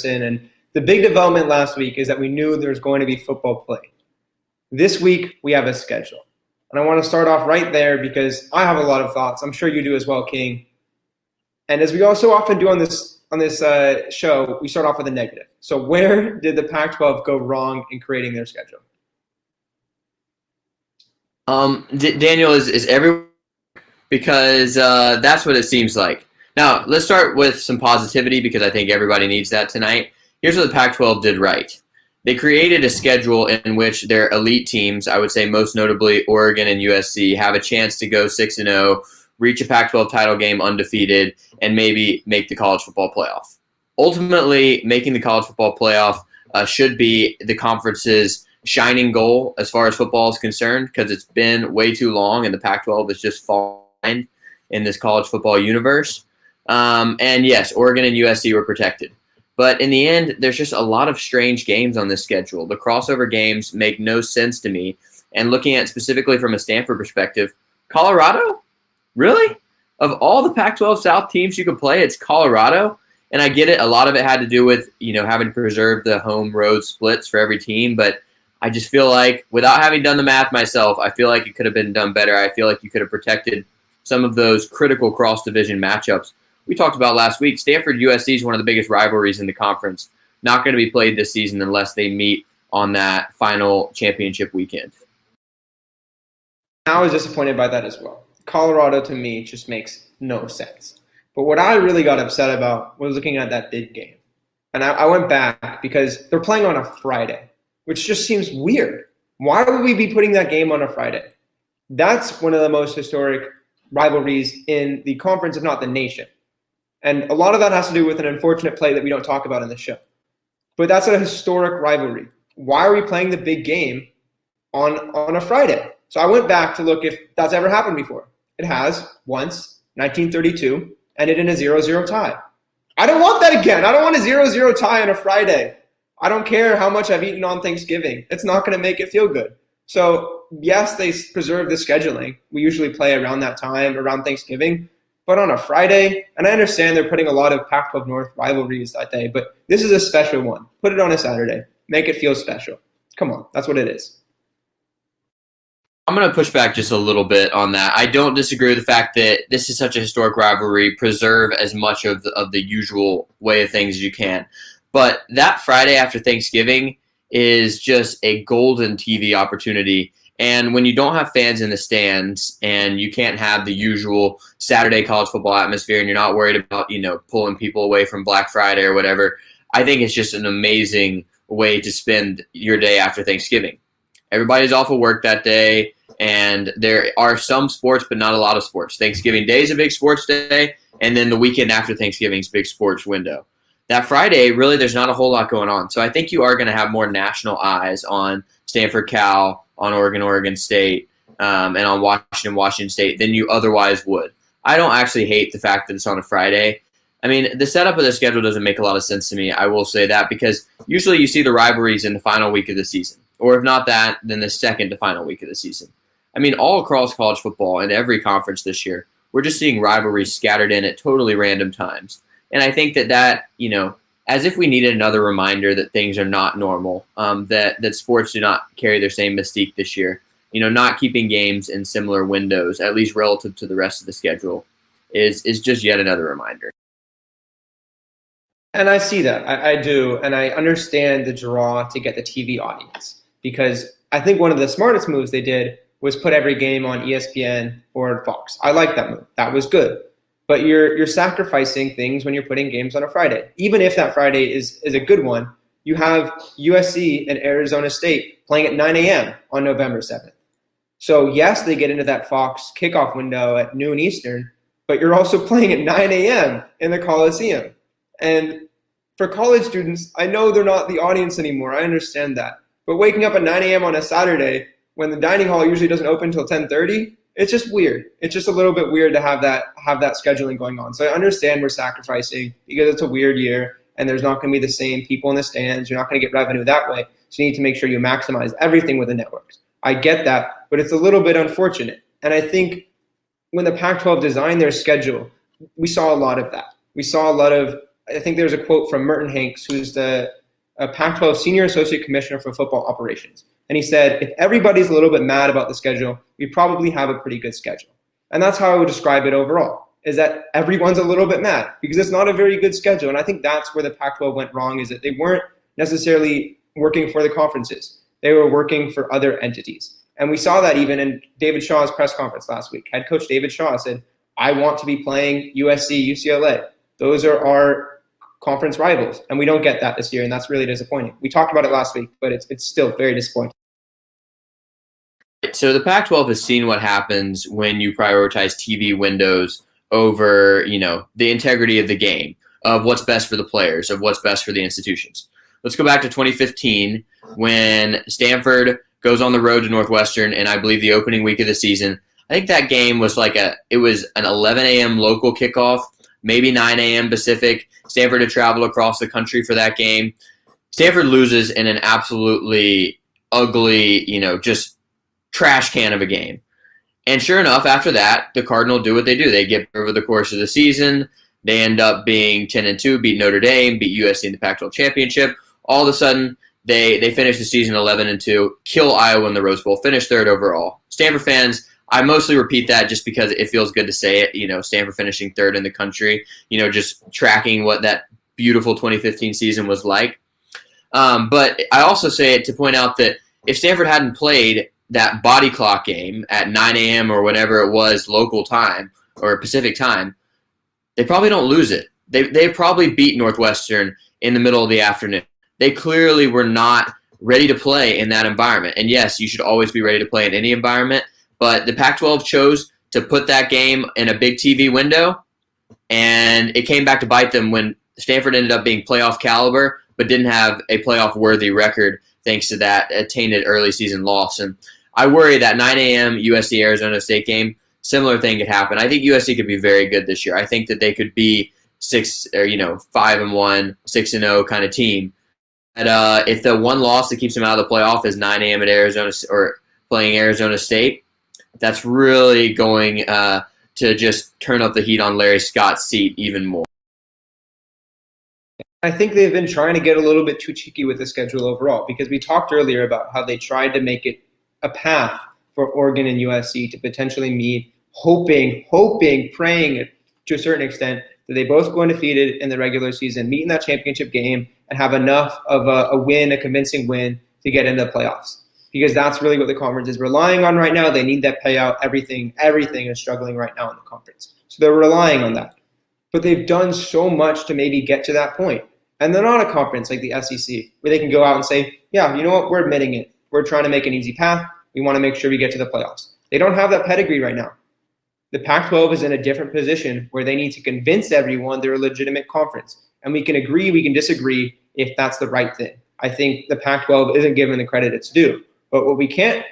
comparison. And the big development last week is that we knew there's going to be football played. This week, we have a schedule. And I want to start off right there because I have a lot of thoughts. I'm sure you do as well, King. And as we also often do on this show, we start off with a negative. So where did the Pac-12 go wrong in creating their schedule? Daniel is everywhere because that's what it seems like. Now, let's start with some positivity because I think everybody needs that tonight. Here's what the Pac-12 did right. They created a schedule in which their elite teams, I would say most notably Oregon and USC, have a chance to go 6-0, reach a Pac-12 title game undefeated, and maybe make the college football playoff. Ultimately, making the college football playoff should be the conference's shining goal as far as football is concerned because it's been way too long and the Pac-12 is just falling in this college football universe. And yes, Oregon and USC were protected. But in the end, there's just a lot of strange games on this schedule. The crossover games make no sense to me. And looking at specifically from a Stanford perspective, Colorado? Really? Of all the Pac-12 South teams you could play, it's Colorado? And I get it. A lot of it had to do with, having to preserve the home road splits for every team. But I just feel like, without having done the math myself, I feel like it could have been done better. I feel like you could have protected some of those critical cross-division matchups. We talked about last week, Stanford-USC is one of the biggest rivalries in the conference. Not going to be played this season unless they meet on that final championship weekend. I was disappointed by that as well. Colorado, to me, just makes no sense. But what I really got upset about was looking at that big game. And I went back because they're playing on a Friday, which just seems weird. Why would we be putting that game on a Friday? That's one of the most historic rivalries in the conference, if not the nation. And a lot of that has to do with an unfortunate play that we don't talk about in the show. But that's a historic rivalry. Why are we playing the big game on a Friday? So I went back to look if that's ever happened before. It has once, 1932, ended in a 0-0 tie. I don't want that again. I don't want a 0-0 tie on a Friday. I don't care how much I've eaten on Thanksgiving. It's not going to make it feel good. So yes, they preserve the scheduling. We usually play around that time, around Thanksgiving. But on a Friday, and I understand they're putting a lot of Pac-12 North rivalries that day, but this is a special one. Put it on a Saturday. Make it feel special. Come on, that's what it is. I'm going to push back just a little bit on that. I don't disagree with the fact that this is such a historic rivalry. Preserve as much of the usual way of things as you can. But that Friday after Thanksgiving is just a golden TV opportunity. And when you don't have fans in the stands and you can't have the usual Saturday college football atmosphere and you're not worried about, pulling people away from Black Friday or whatever, I think it's just an amazing way to spend your day after Thanksgiving. Everybody's off of work that day, and there are some sports, but not a lot of sports. Thanksgiving Day is a big sports day, and then the weekend after Thanksgiving is a big sports window. That Friday, really, there's not a whole lot going on. So I think you are going to have more national eyes on Stanford, Cal, on Oregon State, and on Washington State than you otherwise would. I don't actually hate the fact that it's on a Friday. I mean, the setup of the schedule doesn't make a lot of sense to me. I will say that because usually you see the rivalries in the final week of the season. Or if not that, then the second to final week of the season. I mean, all across college football in every conference this year, we're just seeing rivalries scattered in at totally random times. And I think that as if we needed another reminder that things are not normal, that sports do not carry their same mystique this year. Not keeping games in similar windows, at least relative to the rest of the schedule, is just yet another reminder. And I see that. I do. And I understand the draw to get the TV audience because I think one of the smartest moves they did was put every game on ESPN or Fox. I like that move. That was good. But you're sacrificing things when you're putting games on a Friday. Even if that Friday is a good one, you have USC and Arizona State playing at 9 a.m. on November 7th. So yes, they get into that Fox kickoff window at noon Eastern, but you're also playing at 9 a.m. in the Coliseum. And for college students, I know they're not the audience anymore. I understand that. But waking up at 9 a.m. on a Saturday when the dining hall usually doesn't open until 10:30, it's just weird. It's just a little bit weird to have that scheduling going on. So I understand we're sacrificing because it's a weird year and there's not going to be the same people in the stands. You're not going to get revenue that way. So you need to make sure you maximize everything with the networks. I get that, but it's a little bit unfortunate. And I think when the Pac-12 designed their schedule, we saw a lot of that. We saw a lot of I think there's a quote from Merton Hanks, who's the Pac-12 Senior Associate Commissioner for Football Operations. And he said, if everybody's a little bit mad about the schedule, we probably have a pretty good schedule. And that's how I would describe it overall, is that everyone's a little bit mad because it's not a very good schedule. And I think that's where the Pac-12 went wrong, is that they weren't necessarily working for the conferences. They were working for other entities. And we saw that even in David Shaw's press conference last week. Head coach David Shaw said, I want to be playing USC, UCLA. Those are our conference rivals, and we don't get that this year, and that's really disappointing. We talked about it last week, but it's still very disappointing. So the Pac-12 has seen what happens when you prioritize TV windows over, the integrity of the game, of what's best for the players, of what's best for the institutions. Let's go back to 2015 when Stanford goes on the road to Northwestern, and I believe the opening week of the season, I think that game was it was an 11 a.m. local kickoff, maybe 9 a.m. Pacific. Stanford had traveled across the country for that game. Stanford loses in an absolutely ugly, just trash can of a game. And sure enough, after that, the Cardinals do what they do. They get over the course of the season. They end up being 10-2, beat Notre Dame, beat USC in the Pac-12 championship. All of a sudden, they finish the season 11-2, kill Iowa in the Rose Bowl, finish third overall. Stanford fans, I mostly repeat that just because it feels good to say it. Stanford finishing third in the country, just tracking what that beautiful 2015 season was like. But I also say it to point out that if Stanford hadn't played that body clock game at 9 a.m. or whatever it was local time or Pacific time, they probably don't lose it. They probably beat Northwestern in the middle of the afternoon. They clearly were not ready to play in that environment. And yes, you should always be ready to play in any environment, but the Pac-12 chose to put that game in a big TV window, and it came back to bite them when Stanford ended up being playoff caliber, but didn't have a playoff-worthy record thanks to that tainted early season loss. And I worry that 9 a.m. USC-Arizona State game, similar thing could happen. I think USC could be very good this year. I think that they could be 5-1, 6-0 kind of team. And if the one loss that keeps them out of the playoff is 9 a.m. at Arizona or playing Arizona State, that's really going to just turn up the heat on Larry Scott's seat even more. I think they've been trying to get a little bit too cheeky with the schedule overall, because we talked earlier about how they tried to make it a path for Oregon and USC to potentially meet, hoping, praying to a certain extent that they both go undefeated in the regular season, meet in that championship game, and have enough of a win, a convincing win, to get into the playoffs. Because that's really what the conference is relying on right now. They need that payout. Everything is struggling right now in the conference. So they're relying on that. But they've done so much to maybe get to that point. And they're not a conference like the SEC where they can go out and say, yeah, you know what, we're admitting it. We're trying to make an easy path. We want to make sure we get to the playoffs. They don't have that pedigree right now. The Pac-12 is in a different position where they need to convince everyone they're a legitimate conference. And we can agree, we can disagree if that's the right thing. I think the Pac-12 isn't given the credit it's due. But what we can't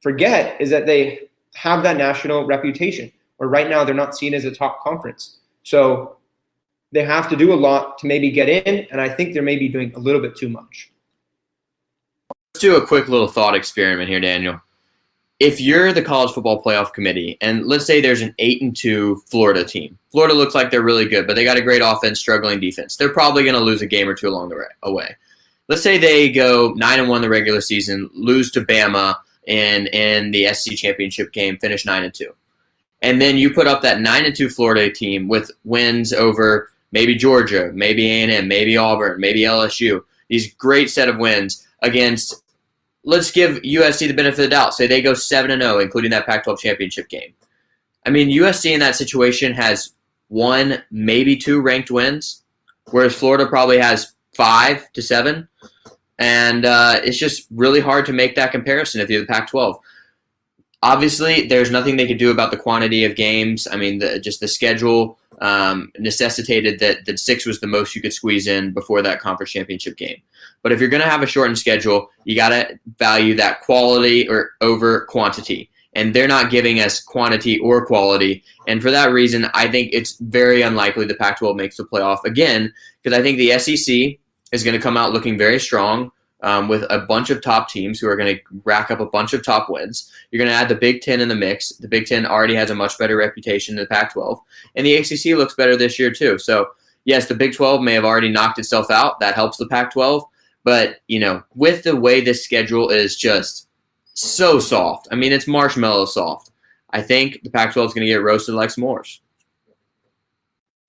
forget is that they have that national reputation, where right now they're not seen as a top conference. So they have to do a lot to maybe get in, and I think they're maybe doing a little bit too much. Let's do a quick little thought experiment here, Daniel. If you're the College Football Playoff Committee, and let's say there's an 8-2 Florida team. Florida looks like they're really good, but they got a great offense, struggling defense. They're probably going to lose a game or two along the way. Let's say they go 9-1 the regular season, lose to Bama in the SEC championship game, finish 9-2. And then you put up that 9-2 Florida team with wins over maybe Georgia, maybe A&M, maybe Auburn, maybe LSU. These great set of wins against, let's give USC the benefit of the doubt. Say they go 7-0, including that Pac-12 championship game. I mean, USC in that situation has 1, maybe 2 ranked wins, whereas Florida probably has 5 to 7. And it's just really hard to make that comparison if you're the Pac-12. Obviously, there's nothing they could do about the quantity of games. I mean, just the schedule necessitated that 6 was the most you could squeeze in before that conference championship game. But if you're going to have a shortened schedule, you got to value that quality or over quantity. And they're not giving us quantity or quality. And for that reason, I think it's very unlikely the Pac-12 makes the playoff again, because I think the SEC is going to come out looking very strong with a bunch of top teams who are going to rack up a bunch of top wins. You're going to add the Big Ten in the mix. The Big Ten already has a much better reputation than the Pac-12. And the ACC looks better this year too. So yes, the Big 12 may have already knocked itself out. That helps the Pac-12. But, with the way this schedule is just so soft, I mean, it's marshmallow soft, I think the Pac-12 is going to get roasted like s'mores.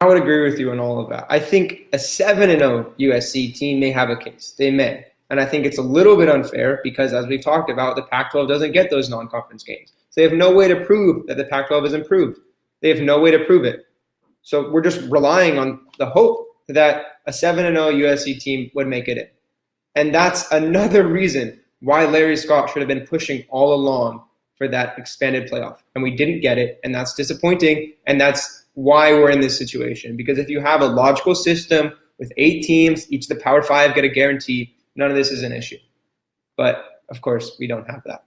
I would agree with you on all of that. I think a 7-0 USC team may have a case. They may. And I think it's a little bit unfair because, as we've talked about, the Pac-12 doesn't get those non-conference games. So they have no way to prove that the Pac-12 is improved. They have no way to prove it. So we're just relying on the hope that a 7-0 USC team would make it in. And that's another reason why Larry Scott should have been pushing all along for that expanded playoff. And we didn't get it, and that's disappointing, and that's why we're in this situation. Because if you have a logical system with 8 teams, each of the Power 5 get a guarantee, none of this is an issue. But, of course, we don't have that.